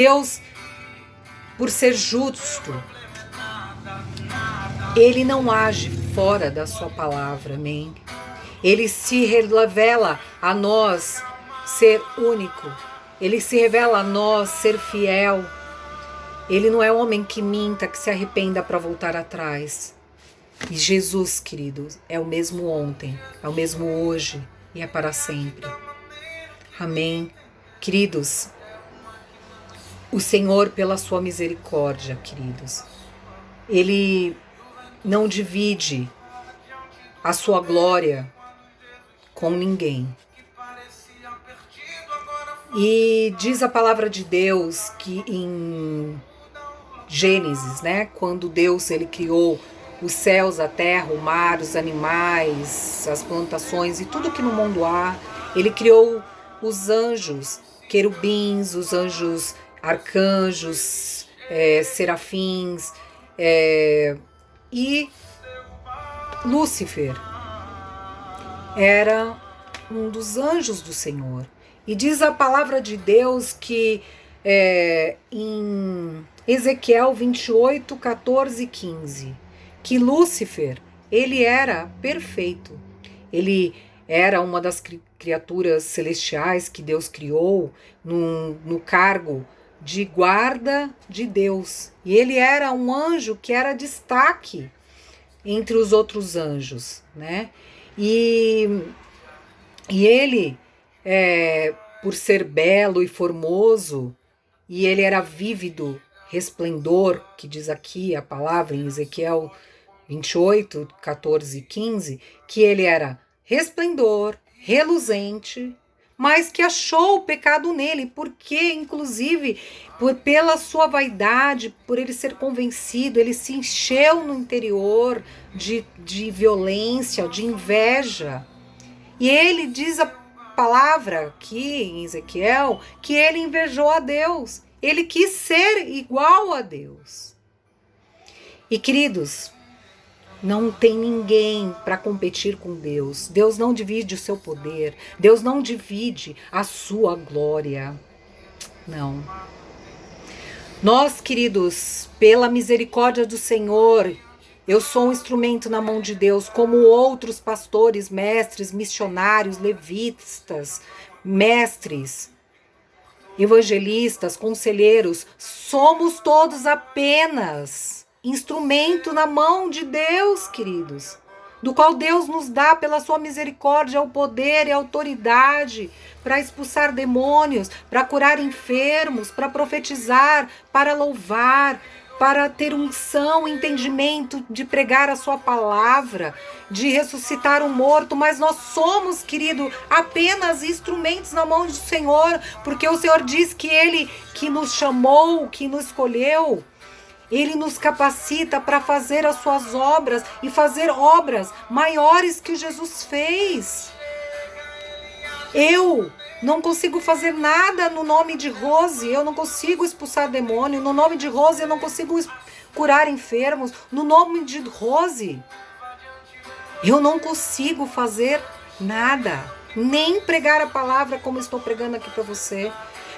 Deus, por ser justo, Ele não age fora da sua palavra, amém? Ele se revela a nós ser único. Ele se revela a nós ser fiel. Ele não é homem que minta, que se arrependa para voltar atrás. E Jesus, queridos, é o mesmo ontem, é o mesmo hoje e é para sempre. Amém? Queridos, o Senhor, pela sua misericórdia, queridos, Ele não divide a sua glória com ninguém. E diz a palavra de Deus que em Gênesis, né, quando Deus ele criou os céus, a terra, o mar, os animais, as plantações e tudo que no mundo há, Ele criou os anjos, querubins, os anjos arcanjos, serafins, e Lúcifer era um dos anjos do Senhor. E diz a palavra de Deus que em Ezequiel 28, 14 e 15, que Lúcifer, ele era perfeito. Ele era uma das criaturas celestiais que Deus criou no cargo de guarda de Deus. E ele era um anjo que era destaque entre os outros anjos, né? E ele, por ser belo e formoso, e ele era vívido, resplendor, que diz aqui a palavra em Ezequiel 28, 14 e 15, que ele era resplendor, reluzente, mas que achou o pecado nele, porque, inclusive, pela sua vaidade, por ele ser convencido, ele se encheu no interior de violência, de inveja. E ele diz a palavra aqui em Ezequiel que ele invejou a Deus. Ele quis ser igual a Deus. E, queridos, não tem ninguém para competir com Deus. Deus não divide o seu poder. Deus não divide a sua glória. Não. Nós, queridos, pela misericórdia do Senhor, eu sou um instrumento na mão de Deus, como outros pastores, mestres, missionários, levitas, mestres, evangelistas, conselheiros. Somos todos apenas instrumento na mão de Deus, queridos, do qual Deus nos dá pela sua misericórdia o poder e a autoridade para expulsar demônios, para curar enfermos, para profetizar, para louvar, para ter unção, entendimento de pregar a sua palavra, de ressuscitar o morto. Mas nós somos, querido, apenas instrumentos na mão do Senhor, porque o Senhor diz que Ele que nos chamou, que nos escolheu, Ele nos capacita para fazer as suas obras e fazer obras maiores que Jesus fez. Eu não consigo fazer nada no nome de Rose, eu não consigo expulsar demônio, no nome de Rose eu não consigo curar enfermos, no nome de Rose eu não consigo fazer nada, nem pregar a palavra como estou pregando aqui para você.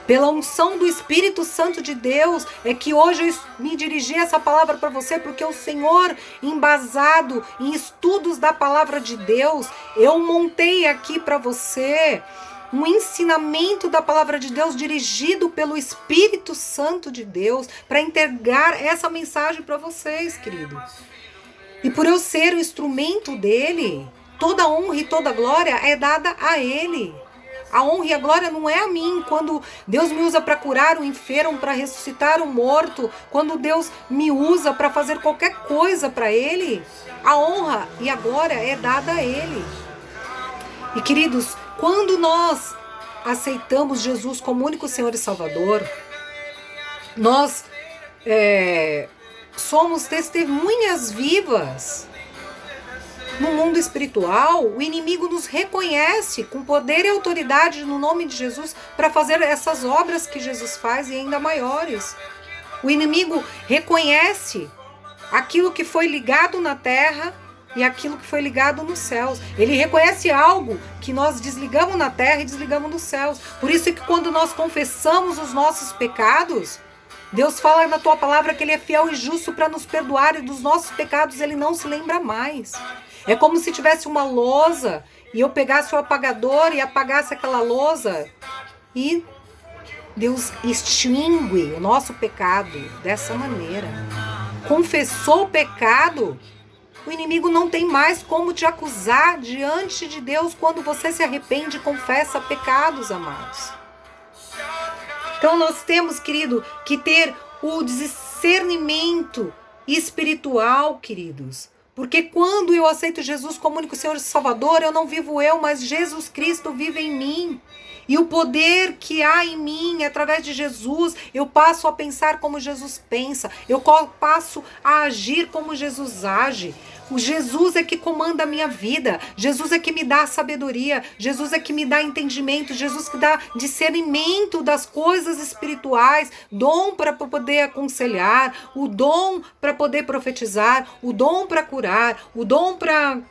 Pela unção do Espírito Santo de Deus é que hoje eu me dirigi essa palavra para você, porque o Senhor, embasado em estudos da palavra de Deus, eu montei aqui para você um ensinamento da palavra de Deus dirigido pelo Espírito Santo de Deus para entregar essa mensagem para vocês, queridos. E por eu ser o instrumento dele, toda honra e toda glória é dada a ele. A honra e a glória não é a mim. Quando Deus me usa para curar o enfermo, para ressuscitar o morto, quando Deus me usa para fazer qualquer coisa para Ele, a honra e a glória é dada a Ele. E, queridos, quando nós aceitamos Jesus como único Senhor e Salvador, nós somos testemunhas vivas. No mundo espiritual, o inimigo nos reconhece com poder e autoridade no nome de Jesus para fazer essas obras que Jesus faz e ainda maiores. O inimigo reconhece aquilo que foi ligado na terra e aquilo que foi ligado nos céus. Ele reconhece algo que nós desligamos na terra e desligamos nos céus. Por isso é que quando nós confessamos os nossos pecados, Deus fala na tua palavra que Ele é fiel e justo para nos perdoar, e dos nossos pecados Ele não se lembra mais. É como se tivesse uma lousa e eu pegasse o apagador e apagasse aquela lousa, e Deus extingue o nosso pecado dessa maneira. Confessou o pecado, o inimigo não tem mais como te acusar diante de Deus quando você se arrepende e confessa pecados, amados. Então nós temos, querido, que ter o discernimento espiritual, queridos. Porque quando eu aceito Jesus como único Senhor e Salvador, eu não vivo eu, mas Jesus Cristo vive em mim. E o poder que há em mim, através de Jesus, eu passo a pensar como Jesus pensa. Eu passo a agir como Jesus age. O Jesus é que comanda a minha vida. Jesus é que me dá sabedoria. Jesus é que me dá entendimento. Jesus que dá discernimento das coisas espirituais. Dom para poder aconselhar. O dom para poder profetizar. O dom para curar. O dom para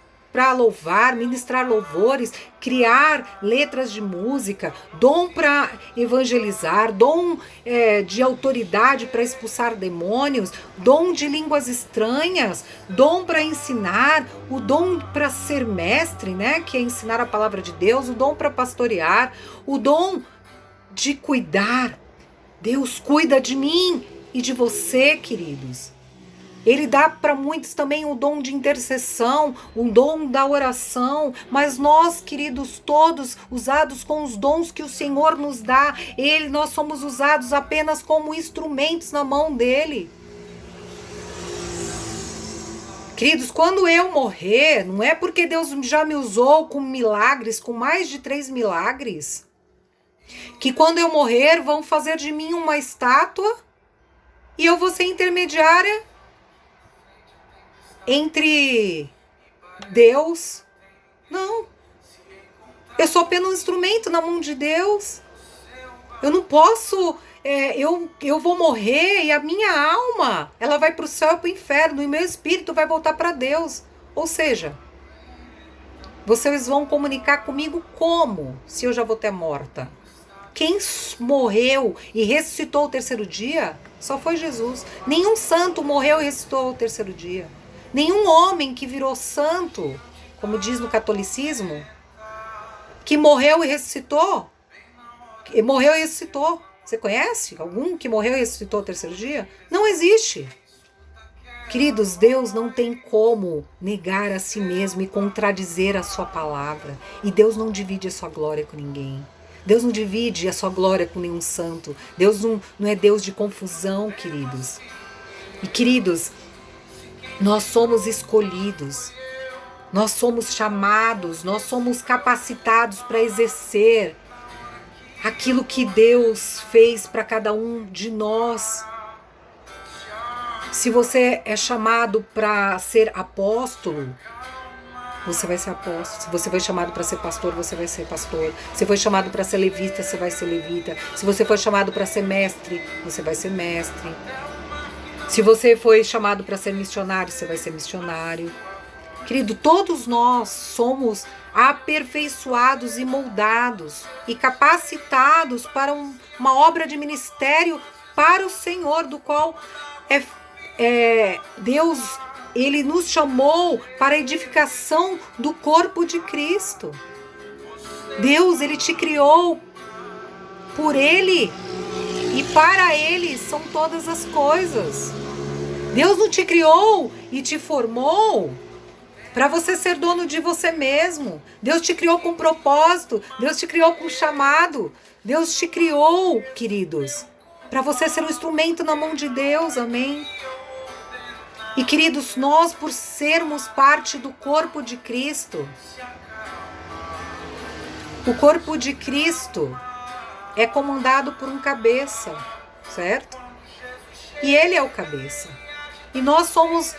louvar, ministrar louvores, criar letras de música, dom para evangelizar, dom de autoridade para expulsar demônios, dom de línguas estranhas, dom para ensinar, o dom para ser mestre, né, que é ensinar a palavra de Deus, o dom para pastorear, o dom de cuidar. Deus cuida de mim e de você, queridos. Ele dá para muitos também o dom de intercessão, o dom da oração, mas nós, queridos, todos usados com os dons que o Senhor nos dá, nós somos usados apenas como instrumentos na mão dele. Queridos, quando eu morrer, não é porque Deus já me usou com milagres, com mais de 3 milagres, que quando eu morrer vão fazer de mim uma estátua e eu vou ser intermediária entre Deus. Não. Eu sou apenas um instrumento na mão de Deus. Eu não posso, eu vou morrer e a minha alma, ela vai para o céu e para o inferno, e meu espírito vai voltar para Deus. Ou seja, vocês vão comunicar comigo como, se eu já vou ter morta? Quem morreu e ressuscitou ao terceiro dia só foi Jesus. Nenhum santo morreu e ressuscitou ao terceiro dia. Nenhum homem que virou santo, como diz no catolicismo, que morreu e ressuscitou. Morreu e ressuscitou. Você conhece algum que morreu e ressuscitou ao terceiro dia? Não existe. Queridos, Deus não tem como negar a si mesmo e contradizer a sua palavra. E Deus não divide a sua glória com ninguém. Deus não divide a sua glória com nenhum santo. Deus não é Deus de confusão, queridos. E, queridos, nós somos escolhidos, nós somos chamados, nós somos capacitados para exercer aquilo que Deus fez para cada um de nós. Se você é chamado para ser apóstolo, você vai ser apóstolo. Se você foi chamado para ser pastor, você vai ser pastor. Se foi chamado para ser levita, você vai ser levita. Se você foi chamado para ser mestre, você vai ser mestre. Se você foi chamado para ser missionário, você vai ser missionário. Querido, todos nós somos aperfeiçoados e moldados e capacitados para uma obra de ministério para o Senhor, do qual Deus, Ele nos chamou para a edificação do corpo de Cristo. Deus, Ele te criou por Ele e para Ele são todas as coisas. Deus não te criou e te formou para você ser dono de você mesmo. Deus te criou com propósito. Deus te criou com chamado. Deus te criou, queridos, para você ser um instrumento na mão de Deus. Amém? E, queridos, nós, por sermos parte do corpo de Cristo, o corpo de Cristo é comandado por um cabeça, certo? E Ele é o cabeça. E nós somos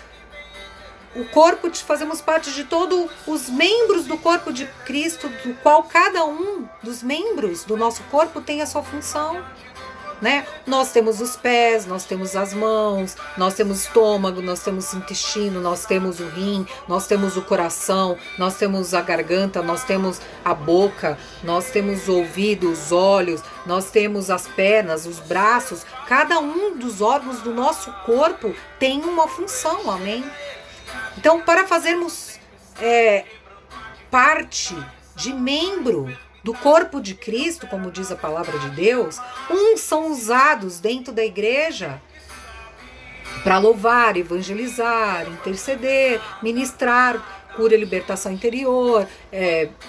o corpo, fazemos parte de todos os membros do corpo de Cristo, do qual cada um dos membros do nosso corpo tem a sua função. né? Nós temos os pés, nós temos as mãos, nós temos o estômago, nós temos o intestino, nós temos o rim, nós temos o coração, nós temos a garganta, nós temos a boca, nós temos o ouvido, os olhos, nós temos as pernas, os braços. Cada um dos órgãos do nosso corpo tem uma função, amém? Então, para fazermos parte de membro do corpo de Cristo, como diz a palavra de Deus, uns são usados dentro da igreja para louvar, evangelizar, interceder, ministrar cura e libertação interior,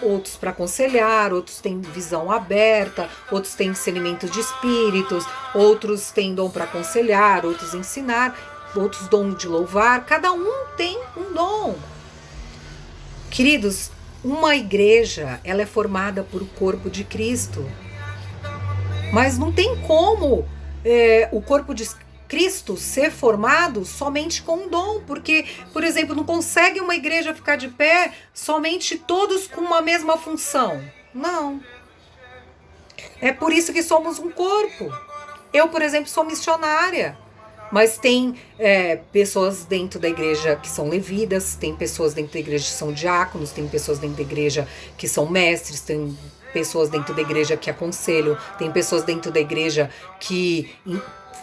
outros para aconselhar, outros têm visão aberta, outros têm discernimento de espíritos, outros têm dom para aconselhar, outros ensinar, outros dom de louvar. Cada um tem um dom. Queridos, uma igreja, ela é formada por o corpo de Cristo. Mas não tem como o corpo de Cristo ser formado somente com um dom. Porque, por exemplo, não consegue uma igreja ficar de pé somente todos com uma mesma função. Não. É por isso que somos um corpo. Eu, por exemplo, sou missionária. Mas tem pessoas dentro da igreja que são levidas, tem pessoas dentro da igreja que são diáconos, tem pessoas dentro da igreja que são mestres, tem pessoas dentro da igreja que aconselham, tem pessoas dentro da igreja que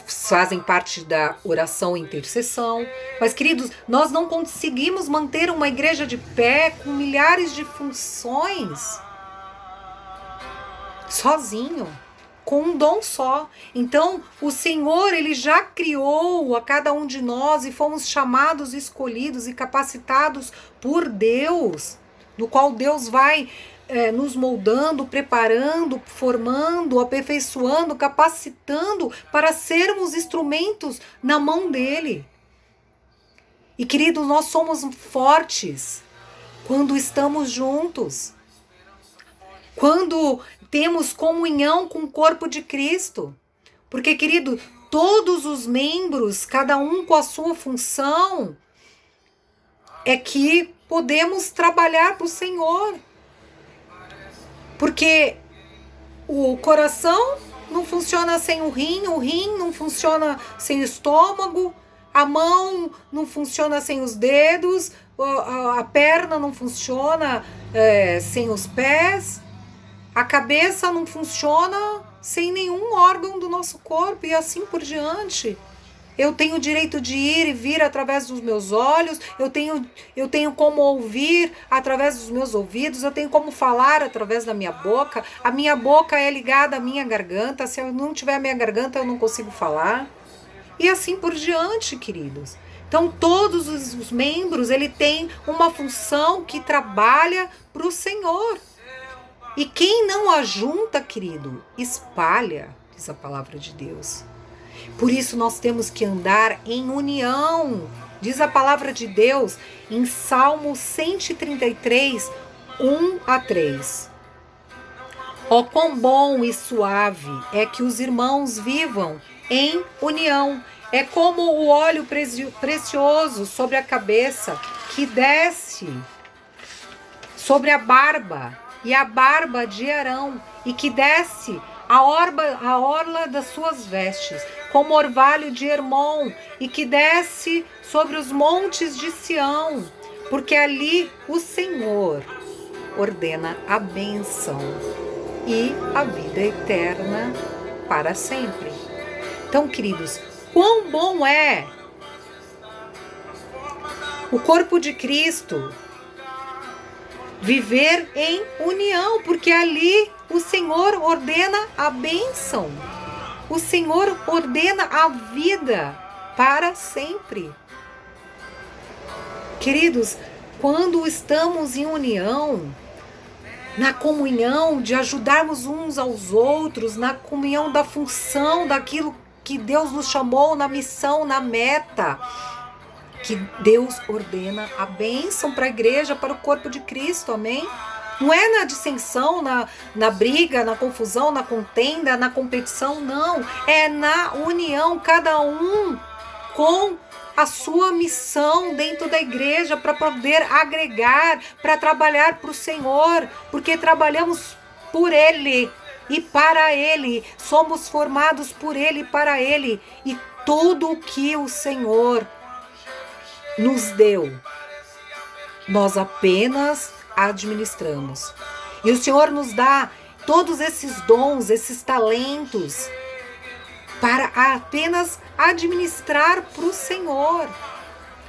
fazem parte da oração e intercessão. Mas, queridos, nós não conseguimos manter uma igreja de pé com milhares de funções sozinho, com um dom só. Então, o Senhor, Ele já criou a cada um de nós e fomos chamados, escolhidos e capacitados por Deus, no qual Deus vai nos moldando, preparando, formando, aperfeiçoando, capacitando para sermos instrumentos na mão dEle. E, queridos, nós somos fortes quando estamos juntos, quando temos comunhão com o corpo de Cristo. Porque, querido, todos os membros, cada um com a sua função, é que podemos trabalhar para o Senhor. Porque o coração não funciona sem o rim não funciona sem o estômago, a mão não funciona sem os dedos, a perna não funciona sem os pés, a cabeça não funciona sem nenhum órgão do nosso corpo e assim por diante. Eu tenho o direito de ir e vir através dos meus olhos, eu tenho como ouvir através dos meus ouvidos, eu tenho como falar através da minha boca. A minha boca é ligada à minha garganta, se eu não tiver a minha garganta eu não consigo falar. E assim por diante, queridos. Então todos os membros, ele tem uma função que trabalha para o Senhor. E quem não ajunta, querido, espalha, diz a palavra de Deus. Por isso nós temos que andar em união, diz a palavra de Deus em Salmo 133, 1-3. Ó, quão bom e suave é que os irmãos vivam em união. É como o óleo precioso sobre a cabeça que desce sobre a barba e a barba de Arão e que desce a orla das suas vestes, como orvalho de Hermon, e que desce sobre os montes de Sião, porque ali o Senhor ordena a bênção e a vida eterna para sempre. Então, queridos, quão bom é o corpo de Cristo viver em união, porque ali o Senhor ordena a bênção. O Senhor ordena a vida para sempre. Queridos, quando estamos em união, na comunhão de ajudarmos uns aos outros, na comunhão da função daquilo que Deus nos chamou, na missão, na meta, que Deus ordena a bênção para a igreja, para o corpo de Cristo, amém? Não é na dissensão, na briga, na confusão, na contenda, na competição, não. É na união, cada um com a sua missão dentro da igreja para poder agregar, para trabalhar para o Senhor, porque trabalhamos por Ele, e para Ele, somos formados por Ele e para Ele, e tudo o que o Senhor nos deu, nós apenas administramos. E o Senhor nos dá todos esses dons, esses talentos, para apenas administrar para o Senhor.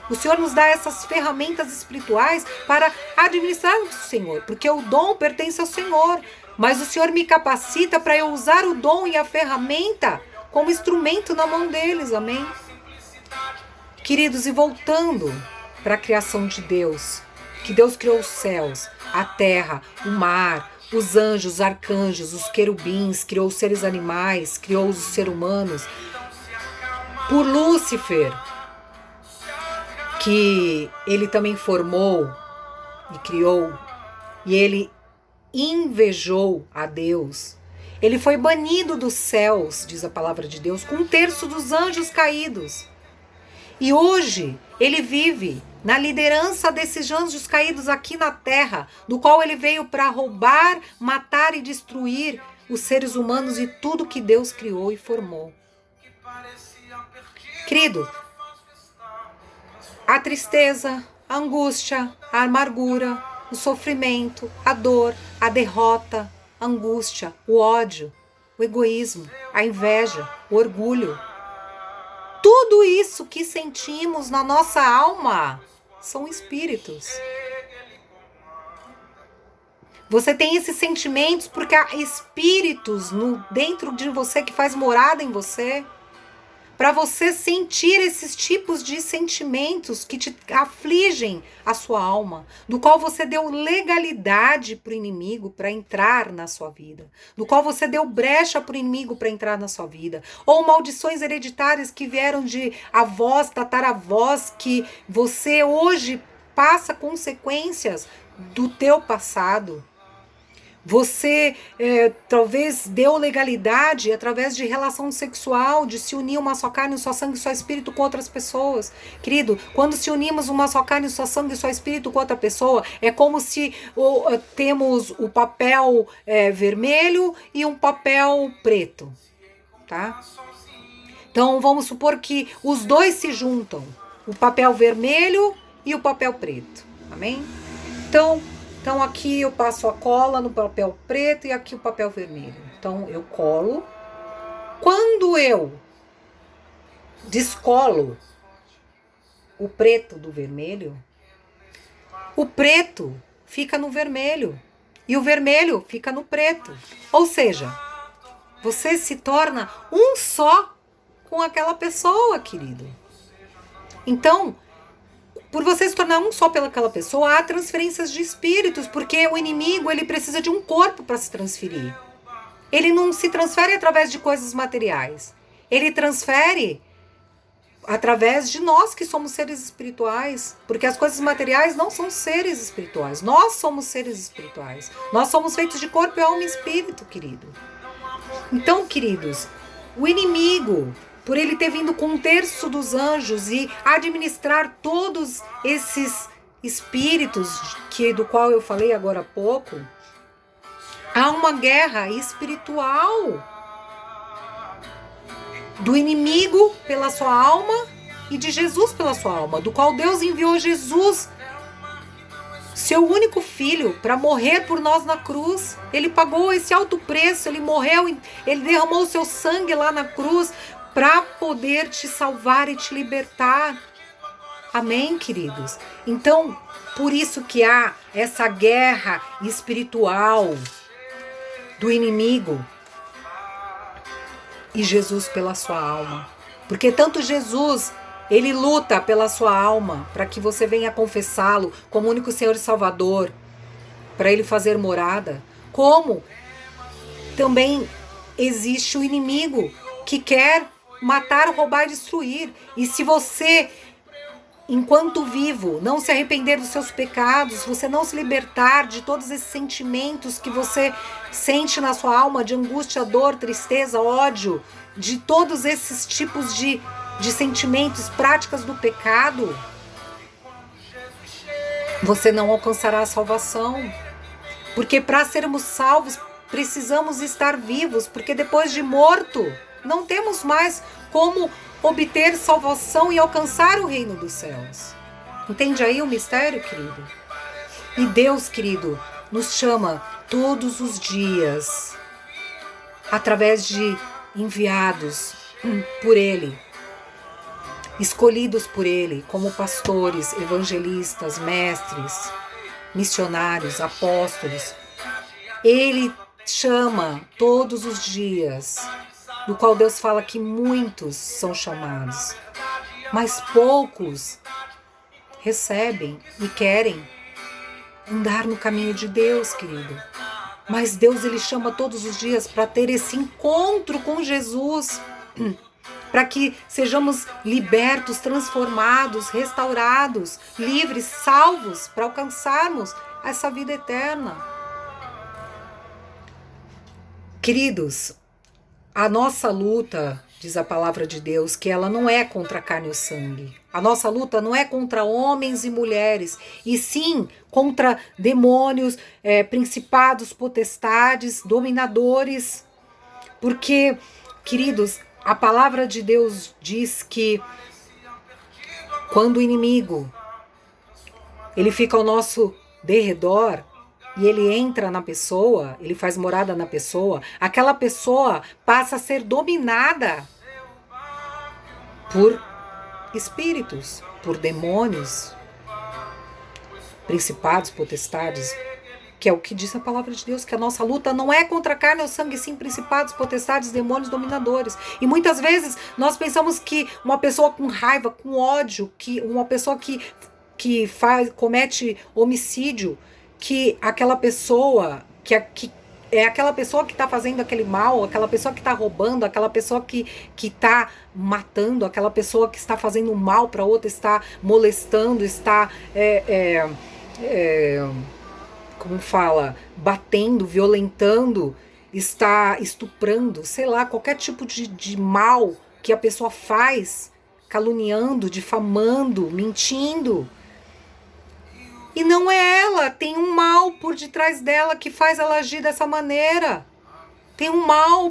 O Senhor nos dá essas ferramentas espirituais para administrar o Senhor, porque o dom pertence ao Senhor, mas o Senhor me capacita para eu usar o dom e a ferramenta como instrumento na mão deles, amém? Queridos, e voltando para a criação de Deus, que Deus criou os céus, a terra, o mar, os anjos, os arcanjos, os querubins, criou os seres animais, criou os seres humanos. Por Lúcifer, que ele também formou e criou, e ele invejou a Deus. Ele foi banido dos céus, diz a palavra de Deus, com 1/3 dos anjos caídos. E hoje ele vive na liderança desses anjos caídos aqui na terra, do qual ele veio para roubar, matar e destruir os seres humanos e tudo que Deus criou e formou. Querido, a tristeza, a angústia, a amargura, o sofrimento, a dor, a derrota, a angústia, o ódio, o egoísmo, a inveja, o orgulho, tudo isso que sentimos na nossa alma são espíritos. Você tem esses sentimentos porque há espíritos dentro de você que faz morada em você, para você sentir esses tipos de sentimentos que te afligem a sua alma, do qual você deu legalidade para o inimigo para entrar na sua vida, do qual você deu brecha para o inimigo para entrar na sua vida, ou maldições hereditárias que vieram de avós, tataravós, que você hoje passa consequências do teu passado. Você talvez deu legalidade através de relação sexual, de se unir uma só carne, um só sangue, só espírito com outras pessoas. Querido, quando se unimos uma só carne, só sangue, só espírito com outra pessoa, é como se temos o papel vermelho e um papel preto, tá? Então vamos supor que os dois se juntam, o papel vermelho e o papel preto, amém? Então aqui eu passo a cola no papel preto e aqui o papel vermelho. Então eu colo. Quando eu descolo o preto do vermelho, o preto fica no vermelho e o vermelho fica no preto. Ou seja, você se torna um só com aquela pessoa, querido. Então, por você se tornar um só pelaquela pessoa, há transferências de espíritos, porque o inimigo ele precisa de um corpo para se transferir. Ele não se transfere através de coisas materiais. Ele transfere através de nós que somos seres espirituais, porque as coisas materiais não são seres espirituais. Nós somos seres espirituais. Nós somos feitos de corpo, alma e espírito, querido. Então, queridos, o inimigo, por ele ter vindo com 1/3 dos anjos e administrar todos esses espíritos do qual eu falei agora há pouco, há uma guerra espiritual do inimigo pela sua alma e de Jesus pela sua alma, do qual Deus enviou Jesus, seu único filho, para morrer por nós na cruz. Ele pagou esse alto preço, ele morreu, ele derramou o seu sangue lá na cruz, para poder te salvar e te libertar. Amém, queridos? Então, por isso que há essa guerra espiritual do inimigo e Jesus pela sua alma. Porque tanto Jesus, ele luta pela sua alma, para que você venha confessá-lo como único Senhor e Salvador, para ele fazer morada, como também existe o inimigo que quer matar, roubar e destruir. E se você, enquanto vivo, não se arrepender dos seus pecados, você não se libertar de todos esses sentimentos que você sente na sua alma, de angústia, dor, tristeza, ódio, de todos esses tipos de sentimentos, práticas do pecado, você não alcançará a salvação. Porque para sermos salvos, precisamos estar vivos, porque depois de morto, não temos mais como obter salvação e alcançar o reino dos céus. Entende aí o mistério, querido? E Deus, querido, nos chama todos os dias, através de enviados por Ele, escolhidos por Ele, como pastores, evangelistas, mestres, missionários, apóstolos. Ele chama todos os dias, do qual Deus fala que muitos são chamados, mas poucos recebem e querem andar no caminho de Deus, querido. Mas Deus, Ele chama todos os dias para ter esse encontro com Jesus, para que sejamos libertos, transformados, restaurados, livres, salvos, para alcançarmos essa vida eterna. Queridos, a nossa luta, diz a palavra de Deus, que ela não é contra a carne e o sangue. A nossa luta não é contra homens e mulheres, e sim contra demônios, principados, potestades, dominadores. Porque, queridos, a palavra de Deus diz que quando o inimigo ele fica ao nosso derredor, e ele entra na pessoa, ele faz morada na pessoa, aquela pessoa passa a ser dominada por espíritos, por demônios, principados, potestades, que é o que diz a palavra de Deus, que a nossa luta não é contra a carne ou sangue, sim principados, potestades, demônios, dominadores. E muitas vezes nós pensamos que uma pessoa com raiva, com ódio, que uma pessoa que comete homicídio, que aquela pessoa, que é aquela pessoa que está fazendo aquele mal, aquela pessoa que está roubando, aquela pessoa que está matando, aquela pessoa que está fazendo mal para outra, está molestando, está, como fala, batendo, violentando, está estuprando, sei lá, qualquer tipo de mal que a pessoa faz, caluniando, difamando, mentindo. E não é ela, tem um mal por detrás dela que faz ela agir dessa maneira. Tem um mal